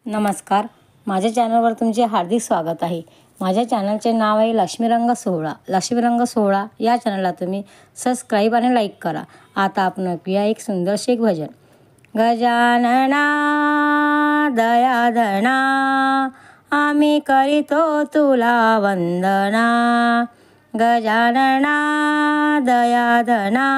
नमस्कार, माझ्या चॅनलवर तुमचे हार्दिक स्वागत आहे। माझ्या चॅनलचे नाव आहे लक्ष्मीरंग सोहळा। लक्ष्मीरंग सोहळा या चॅनलला तुम्ही सबस्क्राईब आणि लाईक करा। आता आपण ऐकूया एक सुंदरसे भजन। गजानना दयाधना आम्ही करीतो तुला वंदना। गजानना दयाधना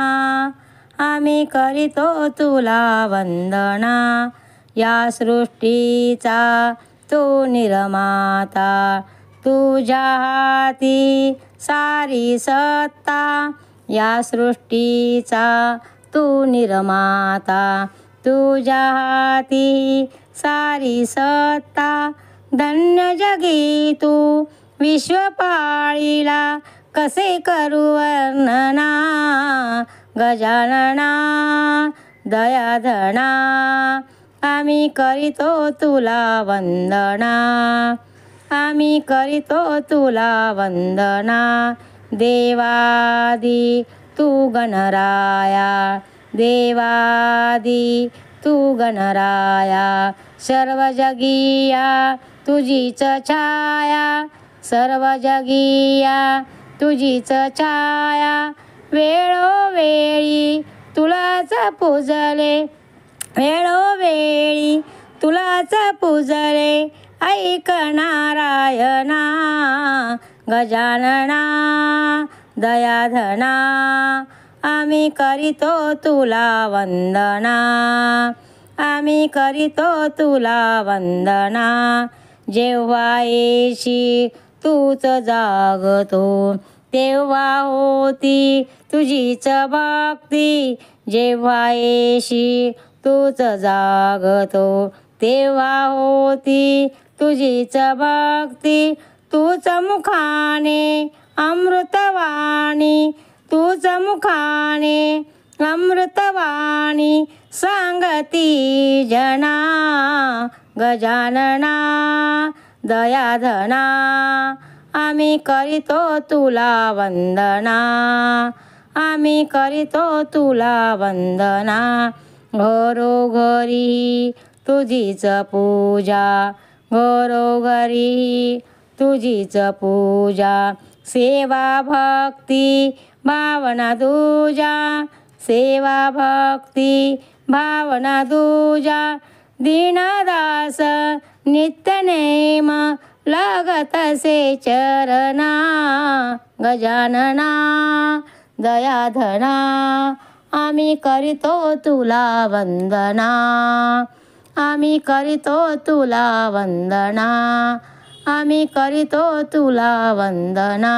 आम्ही करीतो तुला वंदना। या सृष्टीचा तू निर्माता, तुझ्या हाती सारी सत्ता। या सृष्टीचा तू निर्माता, तुझ्या हाती सारी सत्ता। धन्य जगी तू विश्वपाळीला, कसे करू वर्णना। गजानना दयाधना आम्ही करीतो तुला वंदना। आम्ही करीतो तुला वंदना। देवादी तू गणराया, देवादी तू गणराया। सर्व जगिया तुझीच छाया, सर्व जगिया तुझीच छाया। वेळोवेळी तुलाच पूजले, वेळोवेळी तुलाच पूजले ऐक नारायणा। गजानना दयाधना आम्ही करीतो तुला वंदना। आम्ही करीतो तुला वंदना। जेव्हा येशी तूच जागतो, तेव्हा होती तुझीच भक्ती। जेव्हा येशी तूच जागतो, तेव्हा होती तुझीच भक्ती। तूच मुखाने अमृतवाणी, तूच मुखाने अमृतवाणी सांगती जना। गजानना दयाधना आम्ही करीतो तुला वंदना। आम्ही करीतो तुला वंदना। घरोघरी तुझीच पूजा, घरोघरी तुझीच पूजा। सेवा भक्ती भावना तुझ्या, सेवा भक्ती भावना तुझ्या। दीनदास नित्यनेम लागतसे चरणा। गजानना दयाधना आम्ही करीतो तुला वंदना। आम्ही करीतो तुला वंदना। आम्ही करीतो तुला वंदना।